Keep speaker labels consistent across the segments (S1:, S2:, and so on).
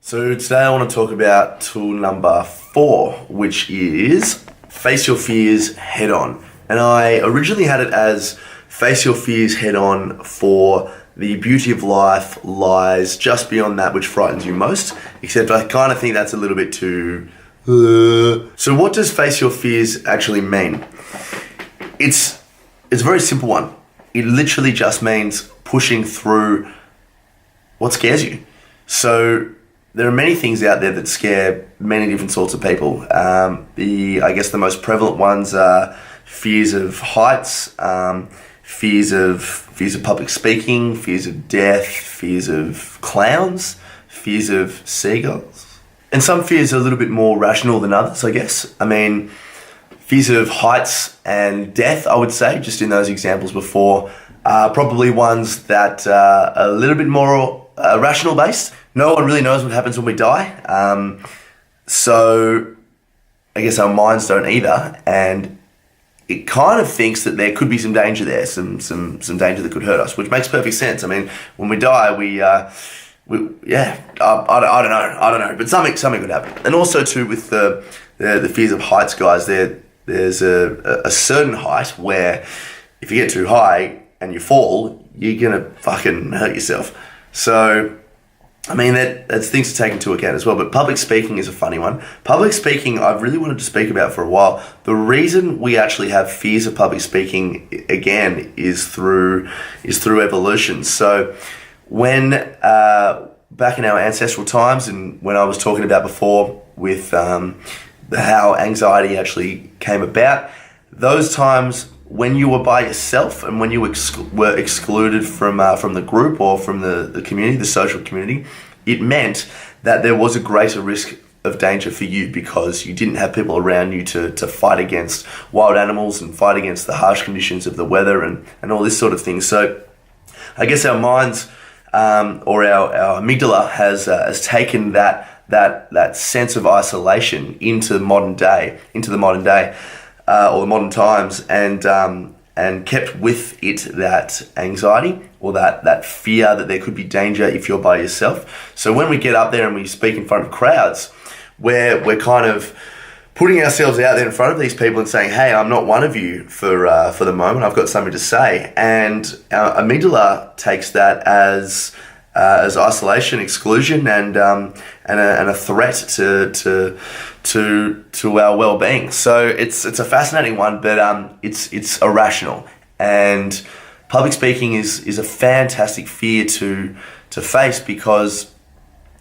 S1: So today I want to talk about tool number 4, which is face your fears head on. And I originally had it as face your fears head on for the beauty of life lies just beyond that which frightens you most, except I kind of think that's a little bit too... So what does face your fears actually mean? It's a very simple one. It literally just means pushing through what scares you. So there are many things out there that scare many different sorts of people. I guess the most prevalent ones are fears of heights, fears of public speaking, fears of death, fears of clowns, fears of seagulls. And some fears are a little bit more rational than others, I guess. I mean, fears of heights and death, I would say, just in those examples before, are probably ones that are a little bit more rational based. No one really knows what happens when we die. So I guess our minds don't either. And it kind of thinks that there could be some danger there, some danger that could hurt us, which makes perfect sense. I mean, when we die, I don't know, but something could happen. And also too, with the fears of heights, guys, there's a certain height where if you get too high and you fall, you're gonna fucking hurt yourself. So, I mean, that's things to take into account as well. But public speaking is a funny one. Public speaking, I've really wanted to speak about for a while. The reason we actually have fears of public speaking, again, is through evolution. So when back in our ancestral times, and when I was talking about before with how anxiety actually came about, those times when you were by yourself and when you were excluded from the group or from the community, the social community, it meant that there was a greater risk of danger for you because you didn't have people around you to fight against wild animals and fight against the harsh conditions of the weather and all this sort of thing. So I guess our minds or our amygdala has taken that sense of isolation into the modern day, or the modern times, and kept with it that anxiety or that fear that there could be danger if you're by yourself. So when we get up there and we speak in front of crowds, we're kind of putting ourselves out there in front of these people and saying, hey, I'm not one of you for the moment, I've got something to say. And our amygdala takes that as isolation, exclusion, and a threat to our well-being. So it's a fascinating one, but it's irrational. And public speaking is a fantastic fear to face because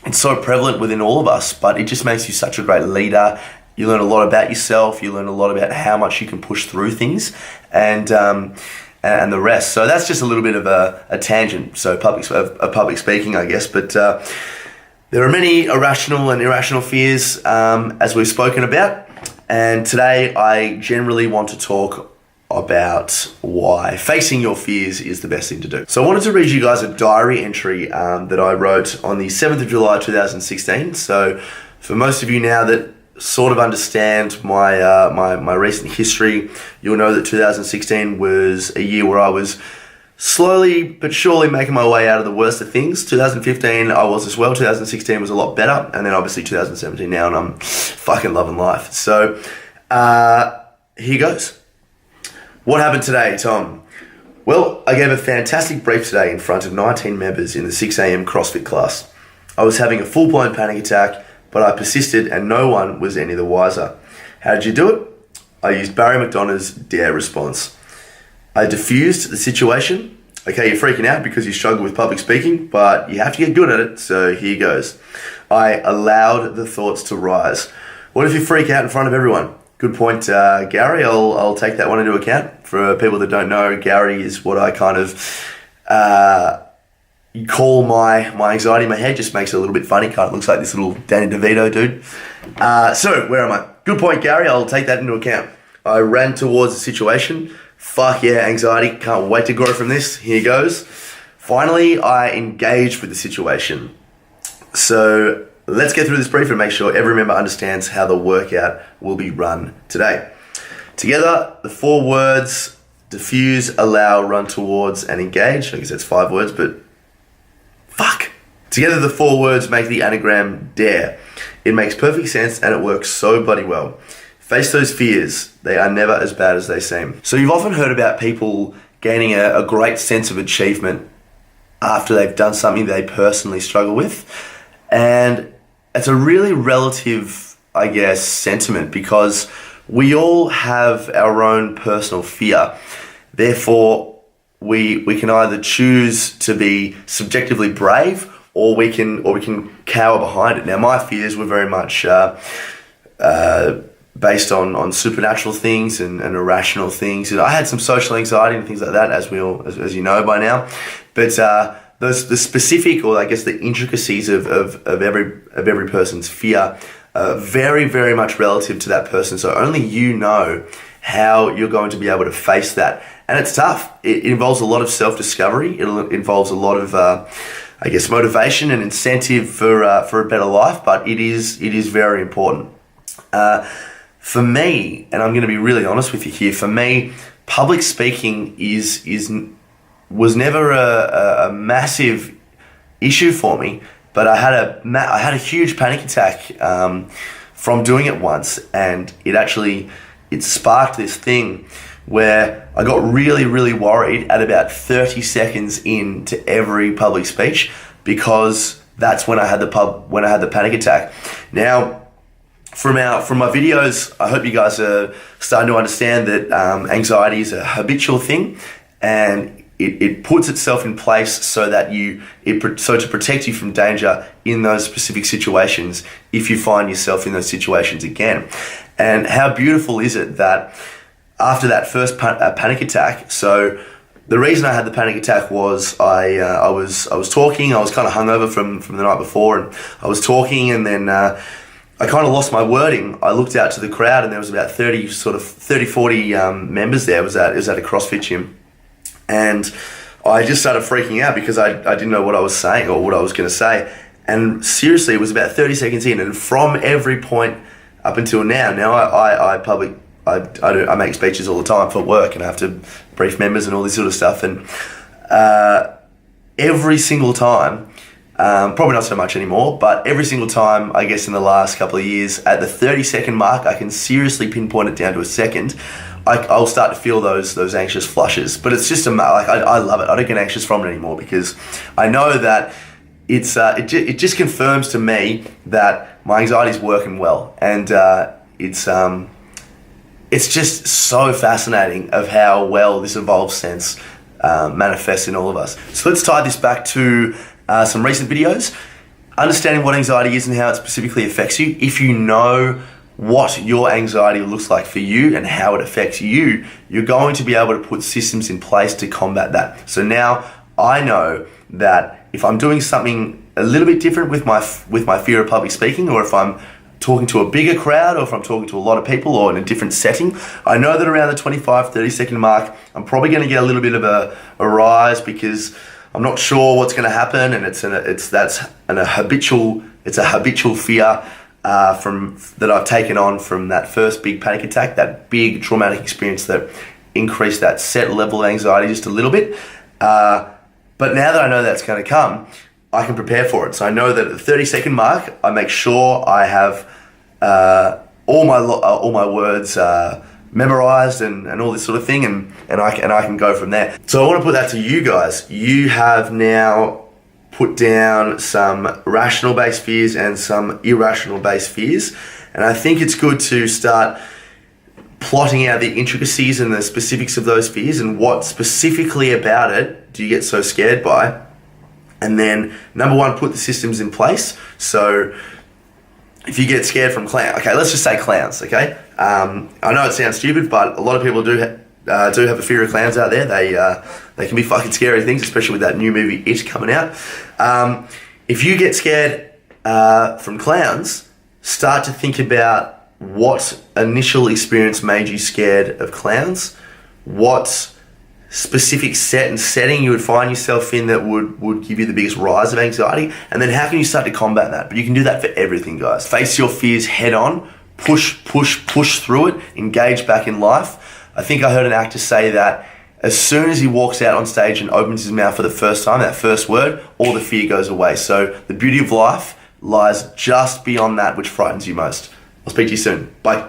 S1: it's so prevalent within all of us. But it just makes you such a great leader. You learn a lot about yourself. You learn a lot about how much you can push through things, and the rest. So that's just a little bit of a tangent. So public speaking, I guess. But there are many irrational and irrational fears, as we've spoken about. And today I generally want to talk about why facing your fears is the best thing to do. So I wanted to read you guys a diary entry that I wrote on the 7th of July 2016. So for most of you now that sort of understand my recent history, you'll know that 2016 was a year where I was slowly but surely making my way out of the worst of things. 2015 I was as well. 2016 was a lot better, and then obviously 2017 now, and I'm fucking loving life. So here goes. What happened today, Tom? Well, I gave a fantastic brief today in front of 19 members in the 6 a.m. CrossFit class. I was having a full-blown panic attack, but I persisted and no one was any the wiser. How did you do it? I used Barry McDonough's DARE response. I diffused the situation. Okay, you're freaking out because you struggle with public speaking, but you have to get good at it, so here goes. I allowed the thoughts to rise. What if you freak out in front of everyone? Good point, Gary. I'll take that one into account. For people that don't know, Gary is what I kind of you call my anxiety in my head. Just makes it a little bit funny. Kind of looks like this little Danny DeVito dude. So where am I? Good point, Gary. I'll take that into account. I ran towards the situation. Fuck yeah, anxiety. Can't wait to grow from this. Here goes. Finally, I engaged with the situation. So let's get through this brief and make sure every member understands how the workout will be run today. Together, the 4 words: diffuse, allow, run towards, and engage. I guess that's 5 words, but fuck. Together, the 4 words make the anagram DARE. It makes perfect sense and it works so bloody well. Face those fears. They are never as bad as they seem. So you've often heard about people gaining a great sense of achievement after they've done something they personally struggle with. And it's a really relative, I guess, sentiment, because we all have our own personal fear. Therefore, we can either choose to be subjectively brave, or we can cower behind it. Now, my fears were very much based on supernatural things and irrational things. And I had some social anxiety and things like that, as you know by now. But the specific, or I guess the intricacies of every person's fear, very, very much relative to that person. So only you know how you're going to be able to face that. And it's tough. It involves a lot of self-discovery. It involves a lot of, I guess, motivation and incentive for a better life. But it is very important. For me, and I'm going to be really honest with you here, for me, public speaking was never a massive issue for me. But I had a huge panic attack from doing it once, and it sparked this thing where I got really, really worried at about 30 seconds into every public speech, because that's when I had the panic attack. Now, from my videos, I hope you guys are starting to understand that anxiety is a habitual thing, and it puts itself in place so that to protect you from danger in those specific situations if you find yourself in those situations again. And how beautiful is it that after that first panic attack, so the reason I had the panic attack was I was talking, I was kind of hungover from the night before, and I was talking, and then I kind of lost my wording. I looked out to the crowd, and there was about 30, 40 members there. It was at a CrossFit gym. And I just started freaking out because I didn't know what I was saying or what I was going to say. And seriously, it was about 30 seconds in, and from every point up until now, I make speeches all the time for work, and I have to brief members and all this sort of stuff. And every single time, probably not so much anymore, but every single time, I guess in the last couple of years, at the 30-second mark, I can seriously pinpoint it down to a second. I'll start to feel those anxious flushes, but it's just I love it. I don't get anxious from it anymore, because I know that it just confirms to me that my anxiety is working well, and it's just so fascinating of how well this evolved sense manifests in all of us. So let's tie this back to some recent videos, understanding what anxiety is and how it specifically affects you. If you know what your anxiety looks like for you and how it affects you, you're going to be able to put systems in place to combat that. So now I know that if I'm doing something a little bit different with my fear of public speaking, or if I'm talking to a bigger crowd, or if I'm talking to a lot of people, or in a different setting, I know that around the 25-30 second mark, I'm probably going to get a little bit of a rise, because I'm not sure what's going to happen, and it's a habitual fear that I've taken on from that first big panic attack, that big traumatic experience that increased that set level of anxiety just a little bit. But now that I know that's going to come, I can prepare for it. So I know that at the 30-second mark, I make sure I have all my words memorized and all this sort of thing, and I can go from there. So I want to put that to you guys. You have now put down some rational-based fears and some irrational-based fears, and I think it's good to start plotting out the intricacies and the specifics of those fears, and what specifically about it do you get so scared by. And then, number one, put the systems in place. So if you get scared from clowns, okay, let's just say clowns, okay? I know it sounds stupid, but a lot of people do have a fear of clowns out there. They can be fucking scary things, especially with that new movie It coming out. If you get scared from clowns, start to think about what initial experience made you scared of clowns, what specific setting you would find yourself in that would give you the biggest rise of anxiety, and then how can you start to combat that? But you can do that for everything, guys. Face your fears head on, push through it, engage back in life. I think I heard an actor say that As soon as he walks out on stage and opens his mouth for the first time, that first word, all the fear goes away. So the beauty of life lies just beyond that which frightens you most. I'll speak to you soon. Bye.